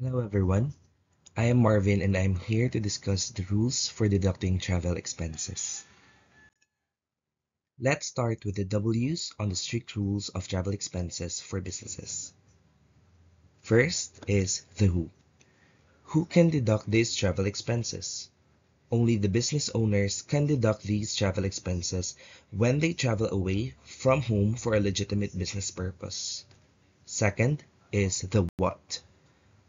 Hello everyone, I am Marvin and I am here to discuss the rules for deducting travel expenses. Let's start with the W's on the strict rules of travel expenses for businesses. First is the who. Who can deduct these travel expenses? Only the business owners can deduct these travel expenses when they travel away from home for a legitimate business purpose. Second is the what.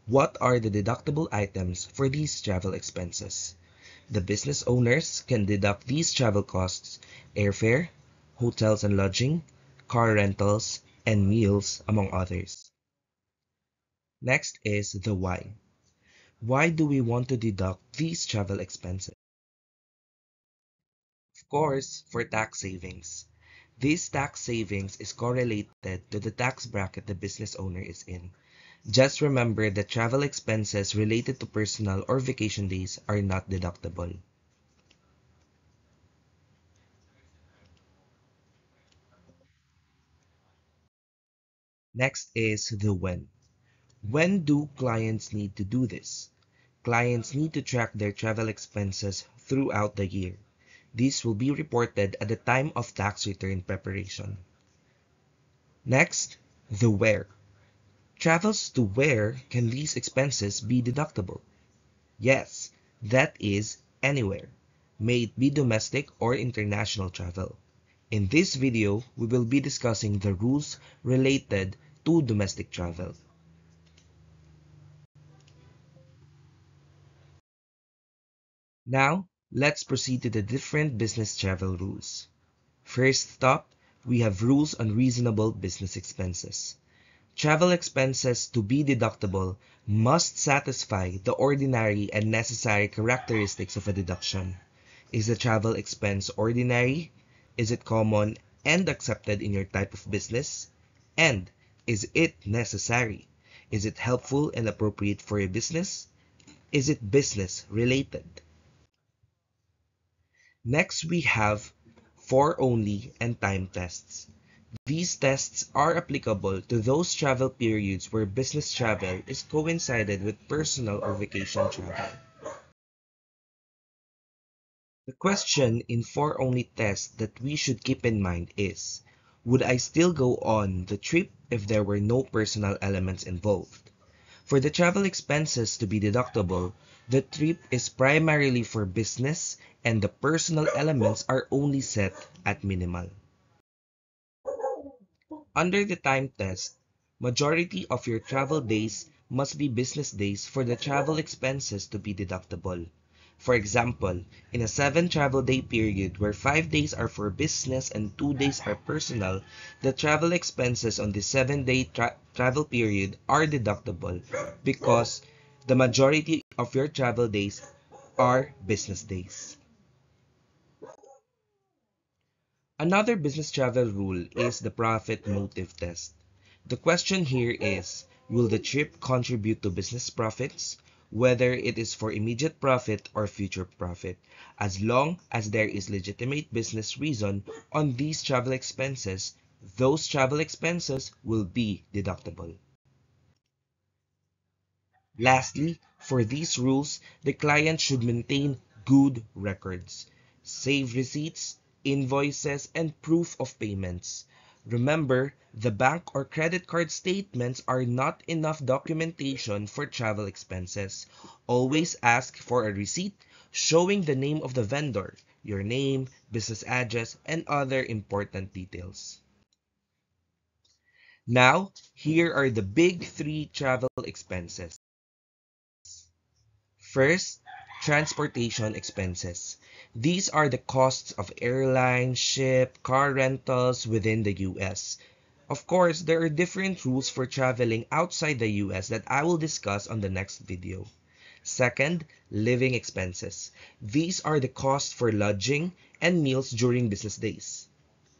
What are the deductible items for these travel expenses? The business owners can deduct these travel costs, airfare, hotels and lodging, car rentals, and meals, among others. Next is the why. Why do we want to deduct these travel expenses? Of course, for tax savings. This tax savings is correlated to the tax bracket the business owner is in. Just remember that travel expenses related to personal or vacation days are not deductible. Next is the when. When do clients need to do this? Clients need to track their travel expenses throughout the year. These will be reported at the time of tax return preparation. Next, the where. Travels to where can these expenses be deductible? Yes, that is anywhere. May it be domestic or international travel. In this video, we will be discussing the rules related to domestic travel. Now, let's proceed to the different business travel rules. First up, we have rules on reasonable business expenses. Travel expenses to be deductible must satisfy the ordinary and necessary characteristics of a deduction. Is the travel expense ordinary? Is it common and accepted in your type of business? And is it necessary? Is it helpful and appropriate for your business? Is it business related? Next, we have for only and time tests. These tests are applicable to those travel periods where business travel is coincided with personal or vacation travel. The question in for only test that we should keep in mind is, would I still go on the trip if there were no personal elements involved? For the travel expenses to be deductible, the trip is primarily for business and the personal elements are only set at minimal. Under the time test, majority of your travel days must be business days for the travel expenses to be deductible. For example, in a 7 travel day period where 5 days are for business and 2 days are personal, the travel expenses on the 7 day travel period are deductible because the majority of your travel days are business days. Another business travel rule is the profit motive test. The question here is, will the trip contribute to business profits, whether it is for immediate profit or future profit, as long as there is legitimate business reason on these travel expenses, those travel expenses will be deductible. Lastly, for these rules, the client should maintain good records, save receipts, invoices, and proof of payments. Remember, the bank or credit card statements are not enough documentation for travel expenses. Always ask for a receipt showing the name of the vendor, your name, business address, and other important details. Now, here are the big three travel expenses. First, transportation expenses. These are the costs of airline, ship, car rentals within the US. Of course, there are different rules for traveling outside the US that I will discuss on the next video. Second, living expenses. These are the costs for lodging and meals during business days.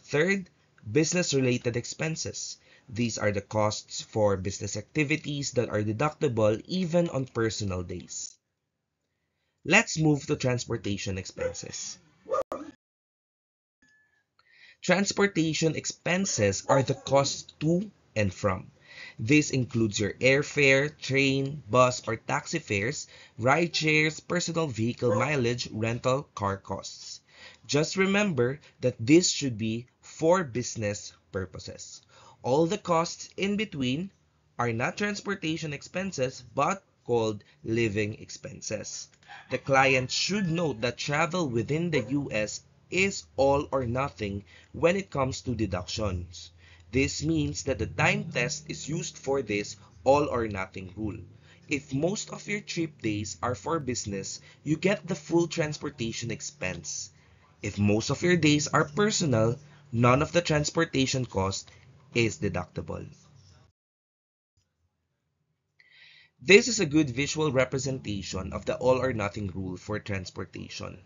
Third, business-related expenses. These are the costs for business activities that are deductible even on personal days. Let's move to transportation expenses. Transportation expenses are the costs to and from. This includes your airfare, train, bus, or taxi fares, ride shares, personal vehicle mileage, rental car costs. Just remember that this should be for business purposes. All the costs in between are not transportation expenses but called living expenses. The client should note that travel within the US is all or nothing when it comes to deductions. This means that the time test is used for this all or nothing rule. If most of your trip days are for business, you get the full transportation expense. If most of your days are personal, none of the transportation cost is deductible. This is a good visual representation of the all or nothing rule for transportation.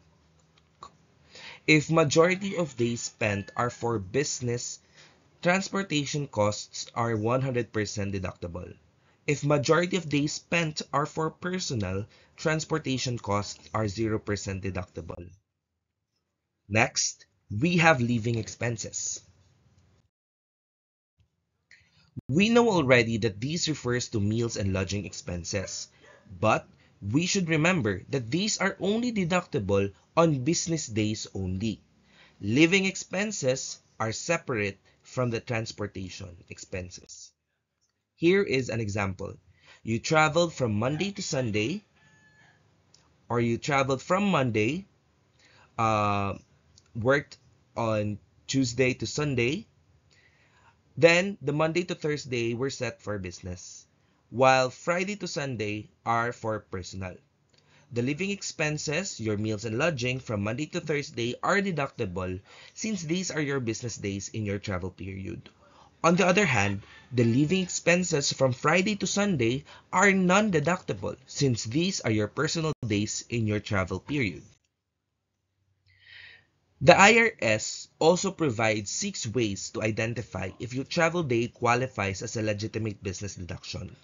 If majority of days spent are for business, transportation costs are 100% deductible. If majority of days spent are for personal, transportation costs are 0% deductible. Next, we have living expenses. We know already that these refers to meals and lodging expenses, but we should remember that these are only deductible on business days only. Living expenses are separate from the transportation expenses. Here is an example. You traveled from Monday to Sunday, or you traveled from Monday, uh, worked on Tuesday to Sunday, then the Monday to Thursday were set for business, while Friday to Sunday are for personal. The living expenses, your meals and lodging from Monday to Thursday are deductible since these are your business days in your travel period. On the other hand, the living expenses from Friday to Sunday are non-deductible since these are your personal days in your travel period. The IRS also provides 6 ways to identify if your travel day qualifies as a legitimate business deduction.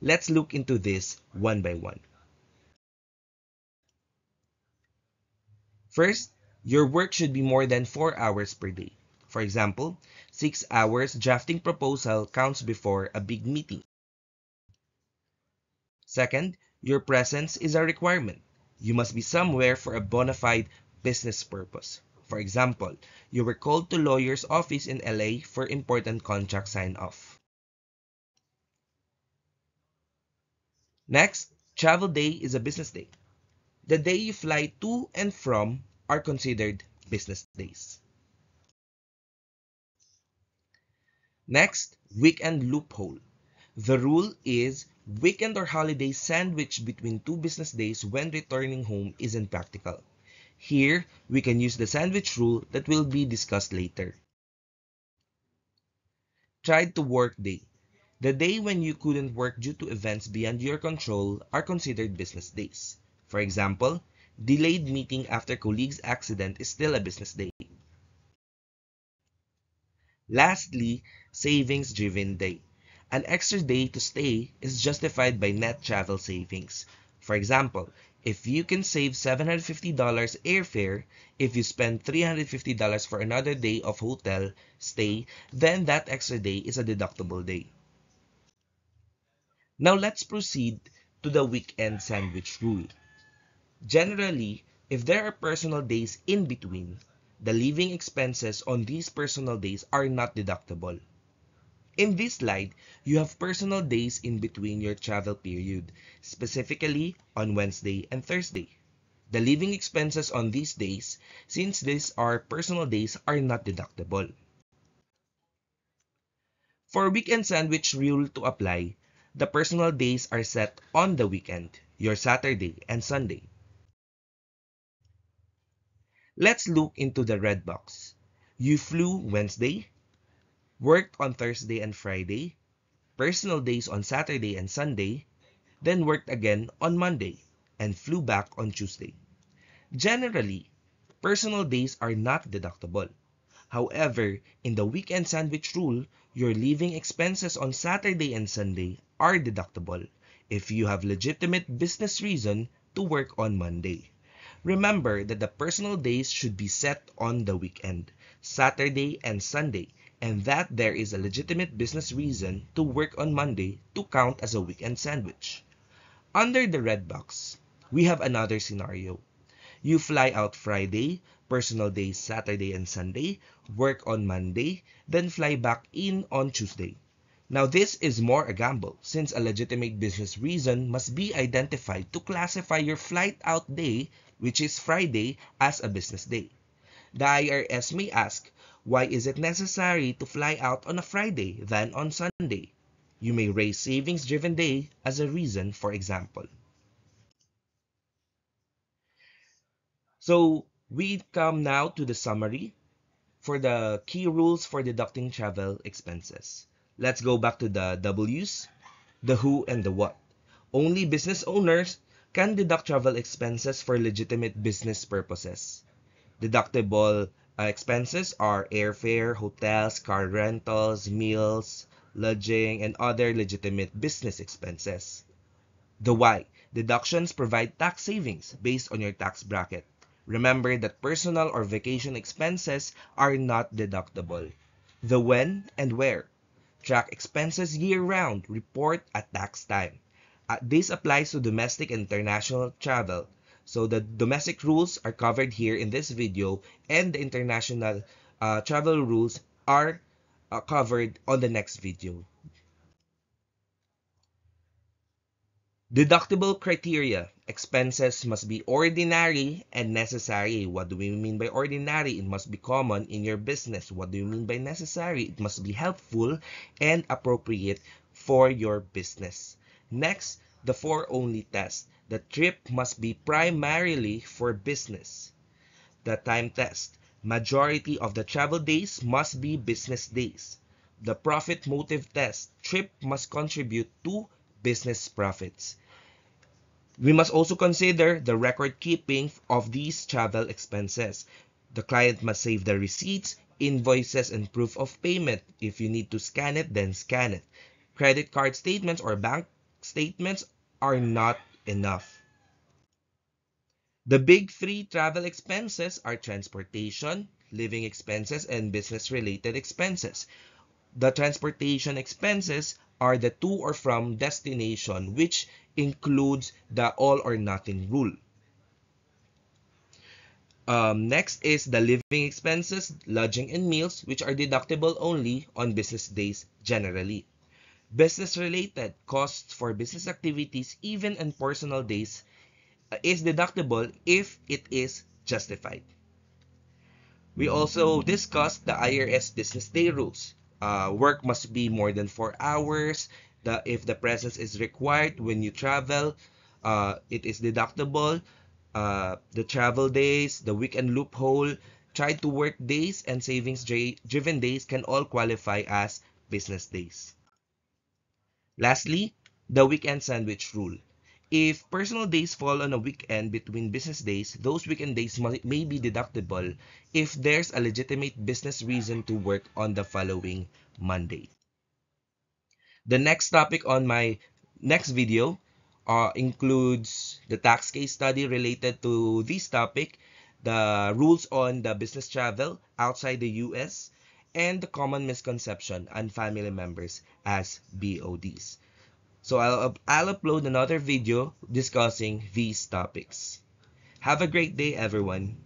Let's look into this one by one. First, your work should be more than 4 hours per day. For example, 6 hours drafting proposal counts before a big meeting. Second, your presence is a requirement. You must be somewhere for a bona fide business purpose. For example, you were called to lawyer's office in LA for important contract sign-off. Next, travel day is a business day. The day you fly to and from are considered business days. Next, weekend loophole. The rule is weekend or holiday sandwiched between 2 business days when returning home isn't practical. Here, we can use the sandwich rule that will be discussed later. Tried to work day. The day when you couldn't work due to events beyond your control are considered business days. For example, delayed meeting after colleague's accident is still a business day. Lastly, savings-driven day. An extra day to stay is justified by net travel savings. For example, if you can save $750 airfare, if you spend $350 for another day of hotel stay, then that extra day is a deductible day. Now let's proceed to the weekend sandwich rule. Generally, if there are personal days in between, the living expenses on these personal days are not deductible. In this slide, you have personal days in between your travel period, specifically on Wednesday and Thursday. The living expenses on these days, since these are personal days, are not deductible. For weekend sandwich rule to apply, the personal days are set on the weekend, your Saturday and Sunday. Let's look into the red box. You flew Wednesday, worked on Thursday and Friday, personal days on Saturday and Sunday, then worked again on Monday, and flew back on Tuesday. Generally, personal days are not deductible. However, in the weekend sandwich rule, your living expenses on Saturday and Sunday are deductible if you have legitimate business reason to work on Monday. Remember that the personal days should be set on the weekend, Saturday and Sunday, and that there is a legitimate business reason to work on Monday to count as a weekend sandwich. Under the red box, we have another scenario. You fly out Friday, personal days Saturday and Sunday, work on Monday, then fly back in on Tuesday. Now this is more a gamble since a legitimate business reason must be identified to classify your flight out day, which is Friday, as a business day. The IRS may ask, why is it necessary to fly out on a Friday than on Sunday? You may raise savings-driven day as a reason, for example. So we come now to the summary for the key rules for deducting travel expenses. Let's go back to the W's, the who, and the what. Only business owners can deduct travel expenses for legitimate business purposes. Deductible expenses are airfare, hotels, car rentals, meals, lodging, and other legitimate business expenses. The why. Deductions provide tax savings based on your tax bracket. Remember that personal or vacation expenses are not deductible. The when and where. Track expenses year-round. Report at tax time. This applies to domestic and international travel. So the domestic rules are covered here in this video, and the international travel rules are covered on the next video. Deductible criteria. Expenses must be ordinary and necessary. What do we mean by ordinary? It must be common in your business. What do you mean by necessary? It must be helpful and appropriate for your business. Next, the for only test. The trip must be primarily for business. The time test. Majority of the travel days must be business days. The profit motive test. Trip must contribute to business profits. We must also consider the record keeping of these travel expenses. The client must save the receipts, invoices, and proof of payment. If you need to scan it, then scan it. Credit card statements or bank statements are not enough. The big three travel expenses are transportation, living expenses, and business-related expenses. The transportation expenses are the to or from destination, which includes the all or nothing rule. Next is the living expenses, lodging and meals, which are deductible only on business days generally. Business-related costs for business activities, even on personal days, is deductible if it is justified. We also discussed the IRS business day rules. Work must be more than 4 hours. If the presence is required when you travel, it is deductible. The travel days, the weekend loophole, try to work days, and savings-driven days can all qualify as business days. Lastly, the weekend sandwich rule. If personal days fall on a weekend between business days, those weekend days may be deductible if there's a legitimate business reason to work on the following Monday. The next topic on my next video includes the tax case study related to this topic, the rules on the business travel outside the US, and the common misconception on family members as BODs. So I'll upload another video discussing these topics. Have a great day, everyone.